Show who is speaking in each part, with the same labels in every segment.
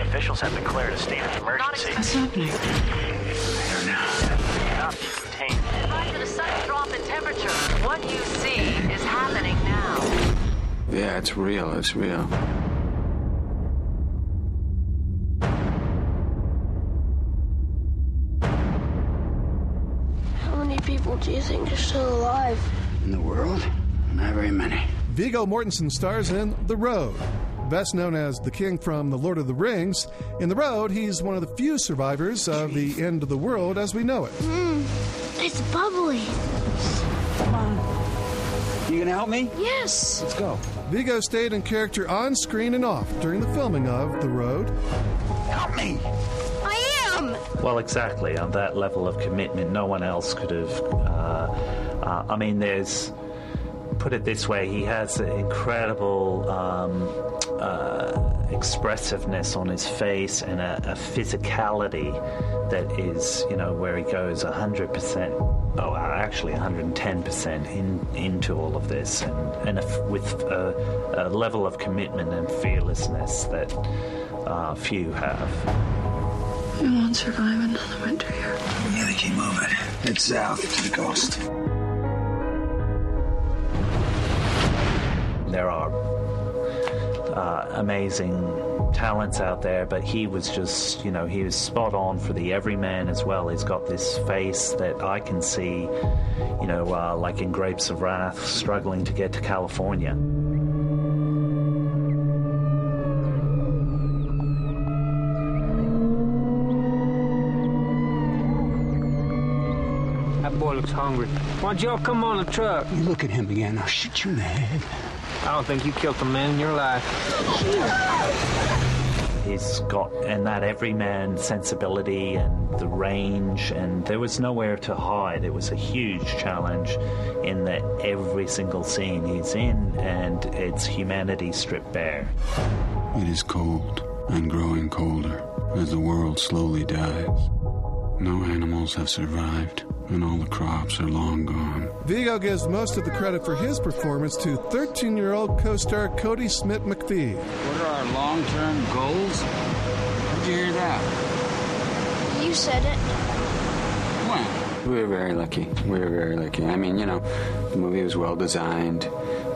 Speaker 1: Officials have declared a state of emergency.
Speaker 2: What's happening?
Speaker 1: I don't know. Not contained.
Speaker 3: Rise in a sudden drop in temperature. What you see is happening now.
Speaker 4: Yeah, it's real. It's real.
Speaker 5: How many people do you think are still alive?
Speaker 4: In the world, not very many.
Speaker 6: Viggo Mortensen stars in The Road. Best known as the King from The Lord of the Rings, in The Road, he's one of the few survivors of the end of the world as we know it.
Speaker 5: It's bubbly.
Speaker 4: Come on. You gonna help me?
Speaker 5: Yes.
Speaker 4: Let's go.
Speaker 6: Viggo stayed in character on screen and off during the filming of The Road.
Speaker 4: Help me.
Speaker 5: I am.
Speaker 7: Well, exactly. On that level of commitment, no one else could have. There's... Put it this way, he has an incredible expressiveness on his face and a physicality that is, where he goes 100%, actually 110% into all of this, and with a level of commitment and fearlessness that few have.
Speaker 2: We won't survive another winter here.
Speaker 4: Yeah, they keep moving. Head south to the coast.
Speaker 7: There are amazing talents out there, but he was just, he was spot on for the everyman as well. He's got this face that I can see, like in Grapes of Wrath, struggling to get to California.
Speaker 8: That boy looks hungry. Why don't y'all come on the truck?
Speaker 4: You look at him again, I'll shoot you in the head.
Speaker 8: I don't think you killed a man in your life.
Speaker 7: He's got that everyman sensibility and the range, and there was nowhere to hide. It was a huge challenge in that every single scene he's in, and it's humanity stripped bare.
Speaker 4: It is cold and growing colder as the world slowly dies. No animals have survived, and all the crops are long gone.
Speaker 6: Viggo gives most of the credit for his performance to 13-year-old co-star Cody Smith-McPhee.
Speaker 4: What are our long-term goals? Did you hear that?
Speaker 5: You said it.
Speaker 4: When? We were very lucky. I mean, the movie was well designed,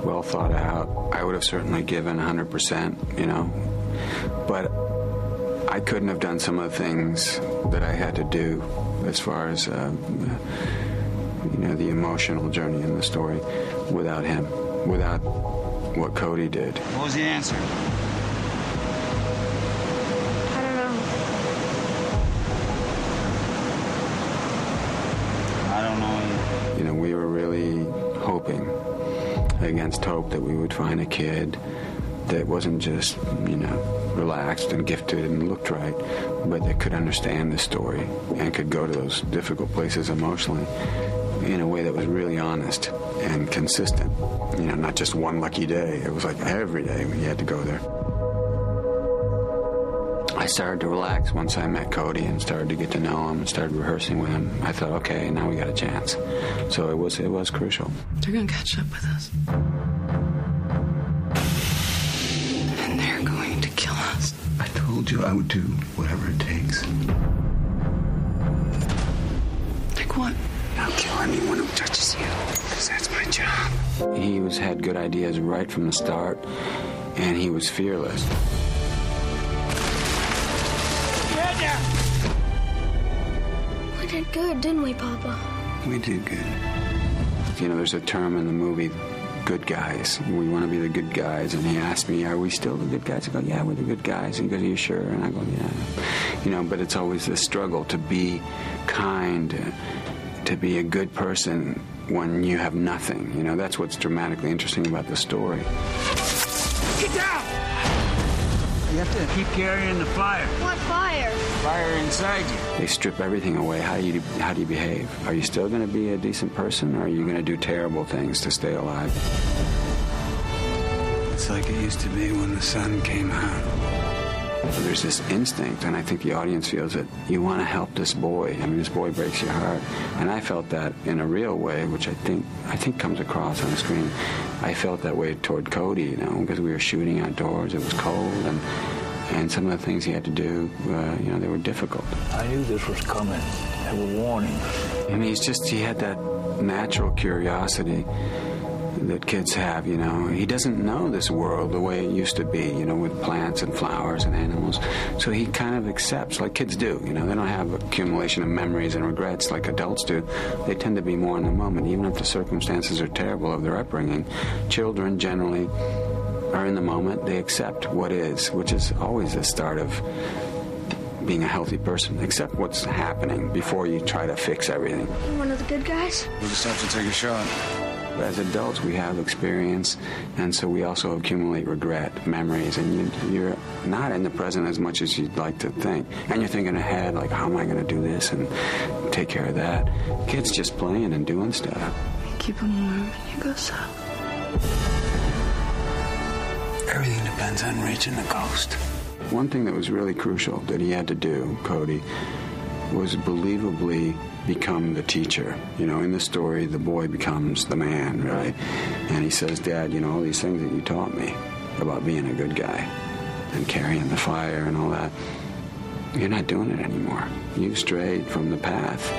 Speaker 4: well thought out. I would have certainly given 100%, but I couldn't have done some of the things that I had to do as far as, the emotional journey in the story without him, without what Cody did. What was the answer?
Speaker 5: I don't know.
Speaker 4: I don't know either. We were really hoping against hope that we would find a kid that wasn't just, relaxed and gifted and looked right, but that could understand the story and could go to those difficult places emotionally in a way that was really honest and consistent. Not just one lucky day. It was like every day we had to go there. I started to relax once I met Cody and started to get to know him and started rehearsing with him. I thought, okay, now we got a chance. So it was crucial.
Speaker 2: They're gonna catch up with us. And they're going to kill us.
Speaker 4: I told you I would do whatever it takes.
Speaker 2: Like what?
Speaker 4: I'll kill anyone who touches you, because that's my job. He had good ideas right from the start, and he was fearless.
Speaker 5: We did good, didn't we, Papa?
Speaker 4: We did good. There's a term in the movie, good guys. We want to be the good guys. And he asked me, are we still the good guys? I go, yeah, we're the good guys. And he goes, are you sure? And I go, yeah. But it's always this struggle to be kind, to be a good person when you have nothing. That's what's dramatically interesting about the story. Get down! You have to keep carrying the fire.
Speaker 5: What fire?
Speaker 4: Fire inside you. They strip everything away. How do you behave? Are you still going to be a decent person, or are you going to do terrible things to stay alive? It's like it used to be when the sun came out. There's this instinct, and I think the audience feels it. You want to help this boy. I mean, this boy breaks your heart. And I felt that in a real way, which I think comes across on the screen. I felt that way toward Cody, you know, because we were shooting outdoors. It was cold, and some of the things he had to do, you know, they were difficult.
Speaker 9: I knew this was coming. They were warning.
Speaker 4: And he had that natural curiosity that kids have, you know. He doesn't know this world the way it used to be, you know, with plants and flowers and animals. So he kind of accepts, like kids do, you know. They don't have accumulation of memories and regrets like adults do. They tend to be more in the moment, even if the circumstances are terrible of their upbringing. Children generally are in the moment. They accept what is, which is always the start of being a healthy person. Accept what's happening before you try to fix everything.
Speaker 5: You're one of the good guys?
Speaker 4: We'll just have to take a shot. As adults, we have experience, and so we also accumulate regret, memories, and you're not in the present as much as you'd like to think. And you're thinking ahead, like, how am I going to do this and take care of that? Kids just playing and doing stuff.
Speaker 2: Keep them warm when you go south.
Speaker 4: Everything depends on reaching the coast. One thing that was really crucial that he had to do, Cody, was believably become the teacher. You know, in the story, the boy becomes the man, really. And he says, Dad, you know, all these things that you taught me about being a good guy and carrying the fire and all that, you're not doing it anymore. You strayed from the path.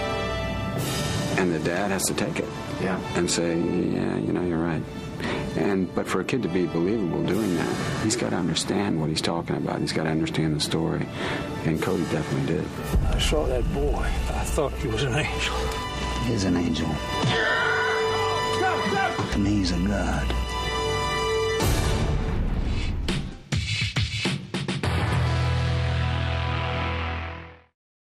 Speaker 4: And the dad has to take it.
Speaker 9: Yeah.
Speaker 4: And say, yeah, you know, you're right. But for a kid to be believable doing that, he's got to understand what he's talking about. He's got to understand the story. And Cody definitely did.
Speaker 9: I saw that boy. I thought he was an angel.
Speaker 10: He is an angel. To me, he's a god.